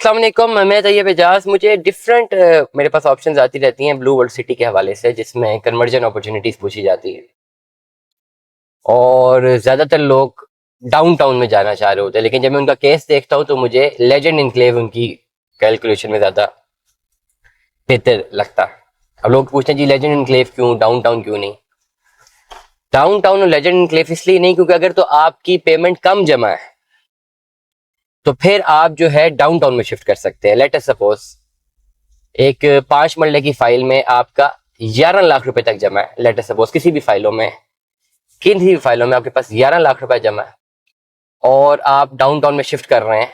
अस्सलाम वालेकुम, मैं तैयब एजाज। मुझे डिफरेंट मेरे पास ऑप्शंस आती रहती हैं ब्लू वर्ल्ड सिटी के हवाले से, जिसमें कन्वर्जन अपॉर्चुनिटीज पूछी जाती है और ज़्यादातर लोग डाउनटाउन में जाना चाह रहे होते हैं। लेकिन जब मैं उनका केस देखता हूँ तो मुझे लेजेंड इनक्लेव उनकी कैलकुलेशन में ज़्यादा बेहतर लगता है। अब लोग पूछते हैं जी लेजेंड इनक्लेव क्यों, डाउनटाउन क्यों नहीं? डाउनटाउन और लेजेंड इनक्लेव इसलिए नहीं क्योंकि अगर तो आपकी पेमेंट कम जमा है तो फिर आप जो है डाउनटाउन में शिफ्ट कर सकते हैं। लेट अस सपोज एक 5 मरले की फाइल में आपका 11 लाख रुपए तक जमा है। लेट अस सपोज किसी भी फाइलों में, किसी भी फाइलों में आपके पास 11 लाख रुपए जमा है और आप डाउनटाउन में शिफ्ट कर रहे हैं,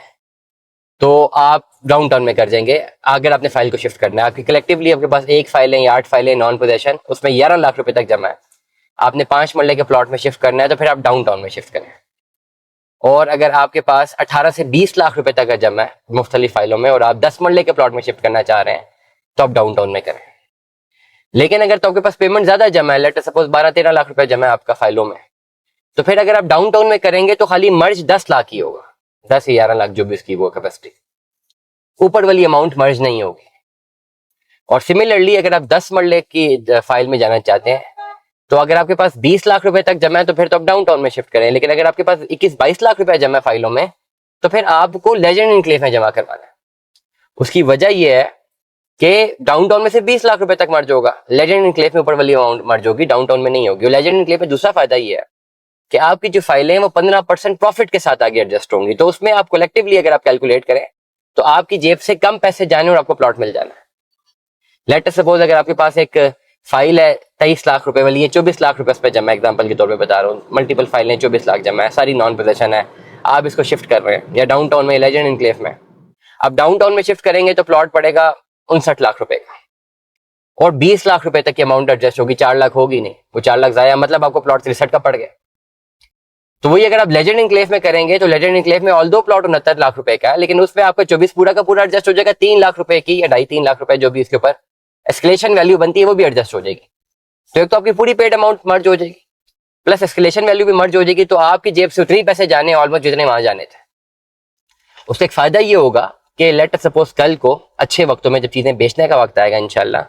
तो आप डाउनटाउन में कर जाएंगे। अगर आपने फाइल को शिफ्ट करना है, आपकी कलेक्टिवली आपके पास 1 फाइल है या 8 फाइल है नॉन पोजेशन, उसमें 11 लाख रुपए तक जमा है, आपने 5 मरले के प्लॉट में शिफ्ट करना है, तो फिर आप डाउनटाउन में शिफ्ट करें। और अगर आपके पास 18 से 20 लाख रुपए तक का जमा है मुख्तलिफ फाइलों में और आप 10 मरले के प्लॉट में शिफ्ट करना चाह रहे हैं, तो आप डाउनटाउन में करें। लेकिन अगर तो आपके पास पेमेंट ज्यादा जमा है, लेट सपोज 12-13 लाख रुपए जमा है आपका फाइलों में, तो फिर अगर आप डाउनटाउन में करेंगे तो खाली मर्ज 10 लाख ही होगा, 10-11 लाख जो भी उसकी वो कैपेसिटी, ऊपर वाली अमाउंट मर्ज नहीं होगी। और सिमिलरली अगर आप 10 मरले की फाइल में जाना चाहते हैं, तो अगर आपके पास 20 लाख रुपए तक जमा है तो फिर तो आप डाउनटाउन में शिफ्ट करें। लेकिन अगर आपके पास 21-22 लाख रुपए जमा है फाइलों में, तो फिर आपको लेजेंड इनक्लेव में जमा करवाना है। उसकी वजह यह है कि डाउनटाउन में से 20 लाख रुपए तक मर्ज होगा, लेजेंड इनक्लेव में ऊपर वाली अमाउंट मर्ज होगी, डाउनटाउन में नहीं होगी। लेजेंड इनक्लेव में दूसरा फायदा ये है कि आपकी जो फाइलें हैं वो 15% प्रॉफिट के साथ आगे एडजस्ट होंगी, तो उसमें आप कलेक्टिवली अगर आप कैलकुलेट करें तो आपकी जेब से कम पैसे जाने और आपको प्लॉट मिल जाना है। लेट सपोज अगर आपके पास एक फाइल है 23 लाख रुपए वाली, ये 24 लाख रुपए पे जमा है, एग्जांपल के तौर पे बता रहा हूँ, मल्टीपल फाइलें 24 लाख जमा है, सारी नॉन पोजेशन है, आप इसको शिफ्ट कर रहे हैं या डाउनटाउन में लेजेंड इनक्लेव में। अब डाउनटाउन में शिफ्ट करेंगे तो प्लॉट पड़ेगा 59 लाख रुपए का और 20 लाख रुपए तक की अमाउंट एडजस्ट होगी, 4 लाख होगी नहीं, वो 4 लाख जाया, मतलब आपको प्लॉट 63 का पड़ गया। तो वही अगर आप लेजेंड इनक्लेव में करेंगे तो लेजेंड इनक्लेव में ऑल दो प्लॉट 69 लाख रुपए का है, लेकिन उसमें आपका 24 पूरा का पूरा एडजस्ट हो जाएगा, 3 लाख रुपए की या 2.5-3 लाख रुपए जो भी इसके ऊपर एस्केलेशन वैल्यू बनती है वो भी एडजस्ट हो जाएगी। तो एक तो आपकी पूरी पेड अमाउंट मर्ज हो जाएगी, प्लस एस्केलेशन वैल्यू भी मर्ज हो जाएगी, तो आपकी जेब से उतने ही पैसे जाने ऑलमोस्ट जितने वहां जाने थे। उससे एक फायदा ये होगा कि लेट सपोज कल को अच्छे वक्तों में जब चीजें बेचने का वक्त आएगा इंशाल्लाह,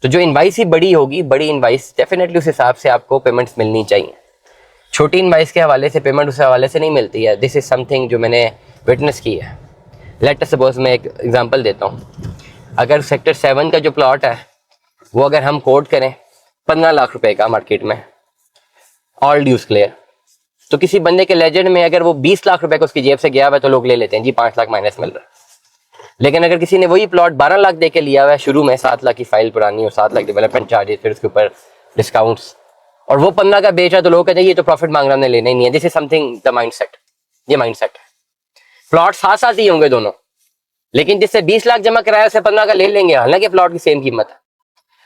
तो जो इनवाइस ही बड़ी होगी, बड़ी इनवाइस डेफिनेटली उस हिसाब से आपको पेमेंट्स मिलनी चाहिए। छोटी इनवाइस के हवाले से पेमेंट उस हवाले से नहीं मिलती है। दिस इज समथिंग जो मैंने विटनेस की है। लेट सपोज मैं एक एग्जांपल देता हूँ, अगर सेक्टर 7 का जो प्लॉट है वो अगर हम कोट करें 15 लाख रुपए का मार्केट में, ऑल ड्यूज क्लियर, तो किसी बंदे के लेजेंड में अगर वो 20 लाख रुपए को उसकी जेब से गया हुआ है तो लोग ले लेते हैं जी, 5 लाख माइनस मिल रहा है। लेकिन अगर किसी ने वही प्लॉट 12 लाख दे के लिया हुआ है, शुरू में 7 लाख की फाइल पुरानी और 7 लाख डेवलपमेंट चार्जेस, फिर उसके ऊपर डिस्काउंट्स, और वो 15 का बेच रहा, तो लोग कहते हैं ये तो प्रॉफिट मांग रहा है, लेना ही नहीं है। This is something the mindset, ये माइंडसेट है। प्लॉट साथ साथ ही होंगे दोनों, लेकिन जिससे 20 लाख जमा कराया उसे 15 का ले लेंगे, हालांकि प्लॉट की सेम कीमत है।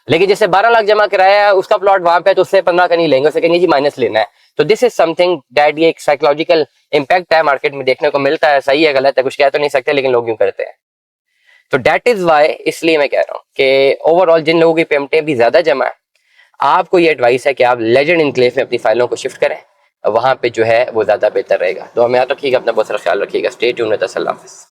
लेकिन जिससे 12 लाख जमा कराया है उसका प्लॉट वहां पे, तो उससे 15 का नहीं लेंगे, उसे कहेंगे जी माइनस लेना है। तो दिस इज समथिंग दैट, ये एक साइकोलॉजिकल इंपैक्ट है, मार्केट में देखने को मिलता है। सही है गलत है कुछ कह तो नहीं सकते, लेकिन लोग यूं करते हैं। तो दैट इज वाई, इसलिए मैं कह रहा हूँ कि ओवरऑल जिन लोगों की पेमेंटें भी ज्यादा जमा है, आपको ये एडवाइस है कि आप लेजेंड इनक्लेव में अपनी फाइलों को शिफ्ट करें, वहां पे जो है वो ज्यादा बेहतर रहेगा। तो हमें याद रखिएगा, अपना बहुत सारा ख्याल रखिएगा। Stay tuned with us. अल्लाह हाफिज़।